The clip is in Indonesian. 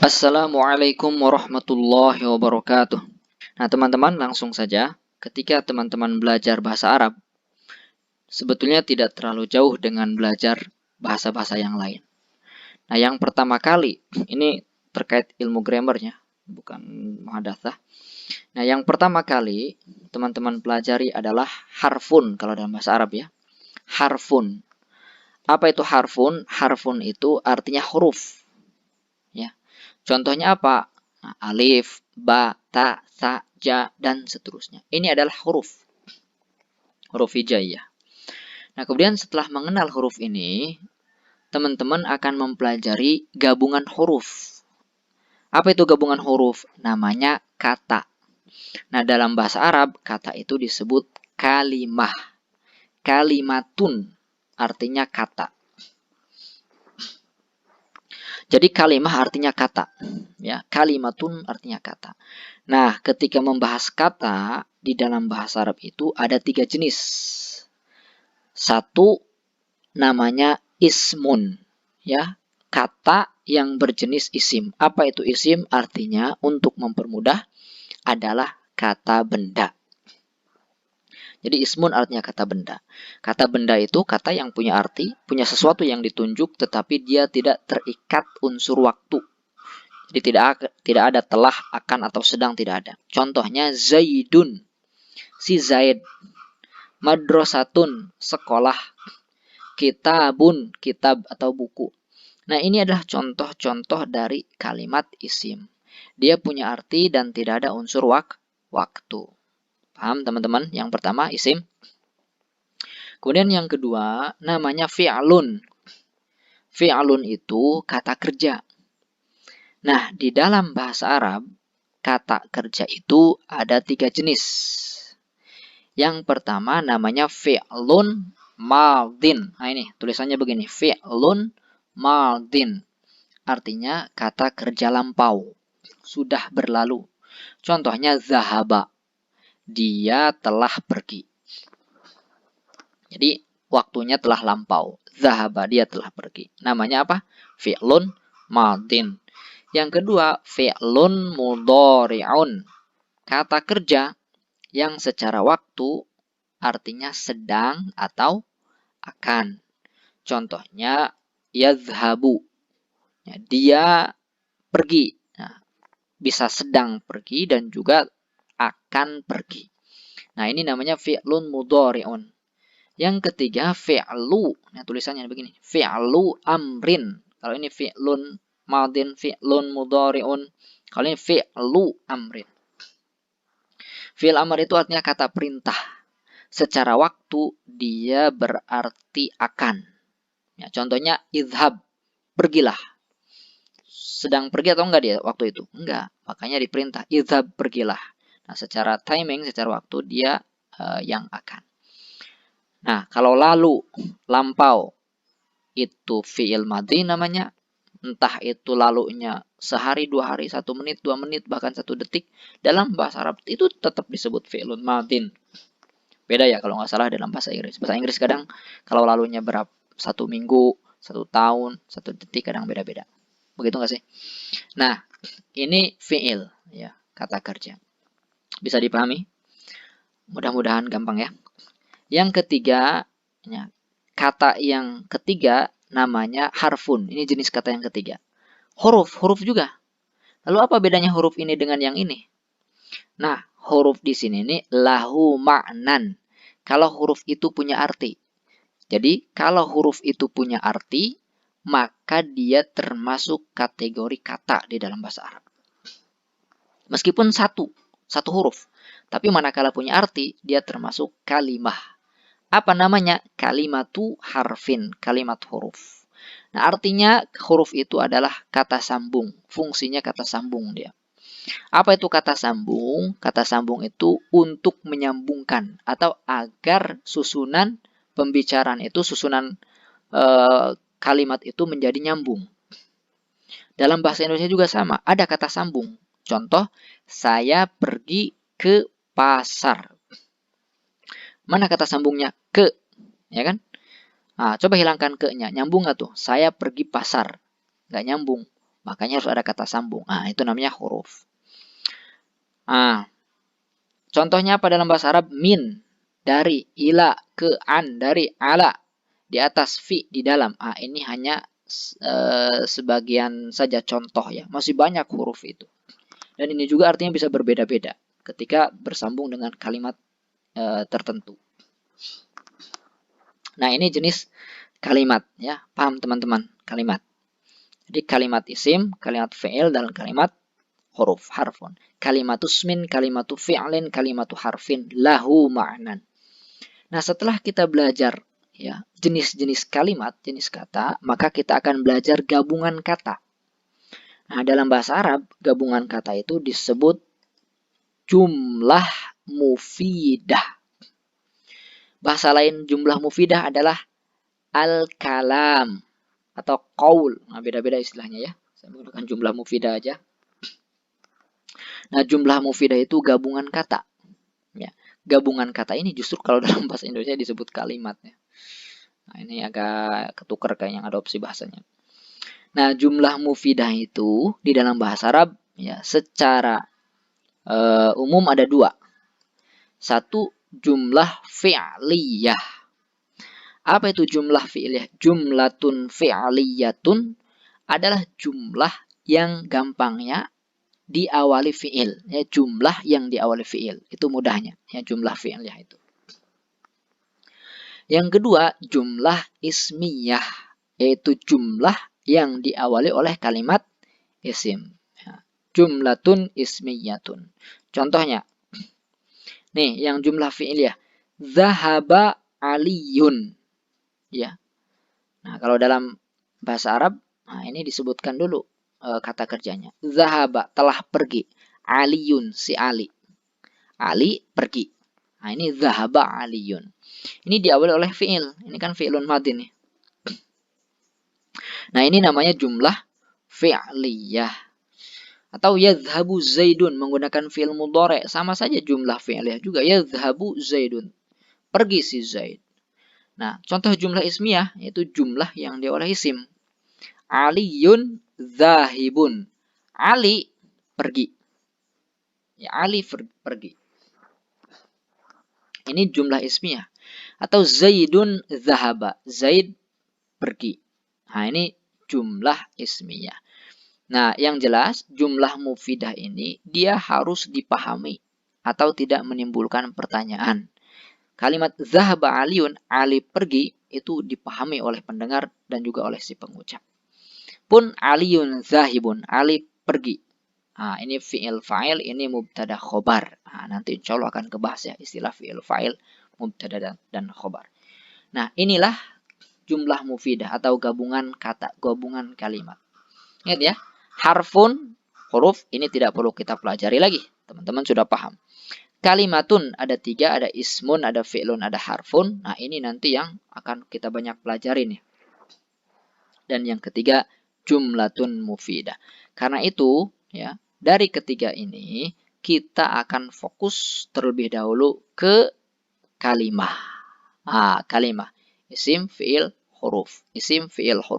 Assalamualaikum warahmatullahi wabarakatuh. Nah, teman-teman, langsung saja. Ketika teman-teman belajar bahasa Arab, sebetulnya tidak terlalu jauh dengan belajar bahasa-bahasa yang lain. Nah, yang pertama kali, ini terkait ilmu grammarnya, bukan muhadatsah. Nah, yang pertama kali teman-teman pelajari adalah harfun kalau dalam bahasa Arab ya. Harfun. Apa itu harfun? Harfun itu artinya huruf. Ya. Contohnya apa? Nah, alif, ba, ta, sa, ja, dan seterusnya. Ini adalah huruf. Huruf hijaiyah. Nah, kemudian setelah mengenal huruf ini, teman-teman akan mempelajari gabungan huruf. Apa itu gabungan huruf? Namanya kata. Nah, dalam bahasa Arab, kata itu disebut kalimah. Kalimatun artinya kata. Jadi kalimah artinya kata. Ya, kalimatun artinya kata. Nah, ketika membahas kata di dalam bahasa Arab itu ada 3 jenis. Satu namanya ismun, ya, kata yang berjenis isim. Apa itu isim? Artinya untuk mempermudah adalah kata benda. Jadi ismun artinya kata benda. Kata benda itu kata yang punya arti, punya sesuatu yang ditunjuk, tetapi dia tidak terikat unsur waktu. Jadi tidak ada telah, akan, atau sedang, tidak ada. Contohnya Zaidun, si Zaid. Madrasatun, sekolah. Kitabun, kitab atau buku. Nah, ini adalah contoh-contoh dari kalimat isim. Dia punya arti dan tidak ada unsur waktu. Paham teman-teman? Yang pertama isim. Kemudian yang kedua namanya fi'lun. Fi'lun itu kata kerja. Nah, di dalam bahasa Arab, kata kerja itu ada 3 jenis. Yang pertama namanya fi'lun madin. Nah ini tulisannya begini, fi'lun madin. Artinya kata kerja lampau, sudah berlalu. Contohnya zahaba, dia telah pergi. Jadi waktunya telah lampau. Zahaba, dia telah pergi. Namanya apa? Fi'lun madin. Yang kedua, fi'lun mudhari'un. Kata kerja yang secara waktu artinya sedang atau akan. Contohnya yadhhabu. Ya, dia pergi. Nah, bisa sedang pergi dan juga akan pergi. Nah, ini namanya fi'lun mudhari'un. Yang ketiga fi'lu. Nah, tulisannya begini. Fi'lu amrin. Kalau ini fi'lun madin, fi'lun mudhari'un. Kalau ini fi'lu amrin. Fi'il amr itu artinya kata perintah. Secara waktu dia berarti akan. Ya, contohnya idhab, pergilah. Sedang pergi atau enggak dia waktu itu? Enggak. Makanya diperintah idhab, pergilah. Nah, secara timing, secara waktu dia yang akan. Nah, kalau lalu, lampau, itu fi'il madhi namanya. Entah itu lalunya sehari, 2 hari, 1 menit, 2 menit, bahkan 1 detik. Dalam bahasa Arab itu tetap disebut fi'ilun madhin. Beda ya kalau nggak salah dalam bahasa Inggris. Bahasa Inggris kadang kalau lalunya berapa, 1 minggu, 1 tahun, 1 detik, kadang beda-beda. Begitu nggak sih? Nah, ini fi'il, ya, kata kerja. Bisa dipahami? Mudah-mudahan gampang ya. Yang ketiga, ya, kata yang ketiga namanya harfun. Ini jenis kata yang ketiga. Huruf juga. Lalu apa bedanya huruf ini dengan yang ini? Nah, huruf di sini nih lahu ma'nan. Kalau huruf itu punya arti. Jadi, kalau huruf itu punya arti, maka dia termasuk kategori kata di dalam bahasa Arab. Meskipun satu huruf. Tapi manakala punya arti, dia termasuk kalimah. Apa namanya? Kalimatu harfin, kalimat huruf. Nah, artinya huruf itu adalah kata sambung. Fungsinya kata sambung dia. Apa itu kata sambung? Kata sambung itu untuk menyambungkan atau agar susunan pembicaraan itu, susunan kalimat itu menjadi nyambung. Dalam bahasa Indonesia juga sama, ada kata sambung. Contoh, saya pergi ke pasar. Mana kata sambungnya? Ke, ya kan? Nah, coba hilangkan ke-nya, nyambung nggak tuh? Saya pergi pasar, nggak nyambung. Makanya harus ada kata sambung. Nah, itu namanya huruf. Nah, contohnya apa dalam bahasa Arab? Min, dari, ila, ke, an, dari, ala, di atas, fi, di dalam. Ah, ini hanya sebagian saja contoh ya. Masih banyak huruf itu. Dan ini juga artinya bisa berbeda-beda ketika bersambung dengan kalimat tertentu. Nah, ini jenis kalimat ya. Paham teman-teman? Kalimat. Jadi kalimat isim, kalimat fi'il, dan kalimat huruf, harfun. Kalimatu ismin, kalimatu fi'lin, kalimatu harfin, lahu ma'nan. Nah, setelah kita belajar ya jenis-jenis kalimat, jenis kata, maka kita akan belajar gabungan kata. Nah, dalam bahasa Arab, gabungan kata itu disebut jumlah mufidah. Bahasa lain jumlah mufidah adalah al-kalam atau qaul. Nah, beda-beda istilahnya ya. Saya menggunakan jumlah mufidah aja. Nah, jumlah mufidah itu gabungan kata. Ya, gabungan kata ini justru kalau dalam bahasa Indonesia disebut kalimat. Ya. Nah, ini agak ketukar kayaknya adopsi bahasanya. Nah, jumlah mufidah itu di dalam bahasa Arab ya secara umum ada dua. Satu, jumlah fi'liyah. Apa itu jumlah fi'liyah? Jumlatun fi'liyatun adalah jumlah yang gampangnya diawali fi'il. Ya, jumlah yang diawali fi'il. Itu mudahnya. Ya, jumlah fi'liyah itu. Yang kedua, jumlah ismiyah. Yaitu jumlah yang diawali oleh kalimat isim. Ya, jumlatun ismiyatun. Contohnya, nih yang jumlah fi'liyah. Zahaba aliyun. Ya. Nah, kalau dalam bahasa Arab, nah ini disebutkan dulu kata kerjanya. Zahaba, telah pergi. Aliyun, si Ali. Ali pergi. Nah, ini zahaba aliyun. Ini diawali oleh fi'il. Ini kan fi'ilun madin nih. Nah, ini namanya jumlah fi'liyah. Atau yadhhabu zaidun menggunakan fi'il mudhari', sama saja jumlah fi'liyah juga. Yadhhabu zaidun. Pergi si Zaid. Nah, contoh jumlah ismiyah yaitu jumlah yang diawali isim. Aliyun zahibun. Ali pergi. Ya, Ali pergi. Ini jumlah ismiyah. Atau Zaidun zahaba. Zaid pergi. Nah, ini jumlah ismiyah. Nah, yang jelas jumlah mufidah ini dia harus dipahami atau tidak menimbulkan pertanyaan. Kalimat zahaba aliyun, Ali pergi, itu dipahami oleh pendengar dan juga oleh si pengucap. Pun aliyun zahibun, Ali pergi. Nah, ini fi'il fa'il, ini mubtada khobar. Nah, nanti insya Allah akan kebahas ya istilah fi'il fa'il, mubtada dan khobar. Nah, inilah jumlah mufidah atau gabungan kata, gabungan kalimat. Ingat ya, harfun, huruf, ini tidak perlu kita pelajari lagi. Teman-teman sudah paham. Kalimatun ada 3, ada ismun, ada fi'lun, ada harfun. Nah, ini nanti yang akan kita banyak pelajari nih. Dan yang ketiga, jumlatun mufidah. Karena itu, ya, dari ketiga ini kita akan fokus terlebih dahulu ke kalimah. Kalimah. Isim, fi'il, huruf. Isim, fi'il, huruf.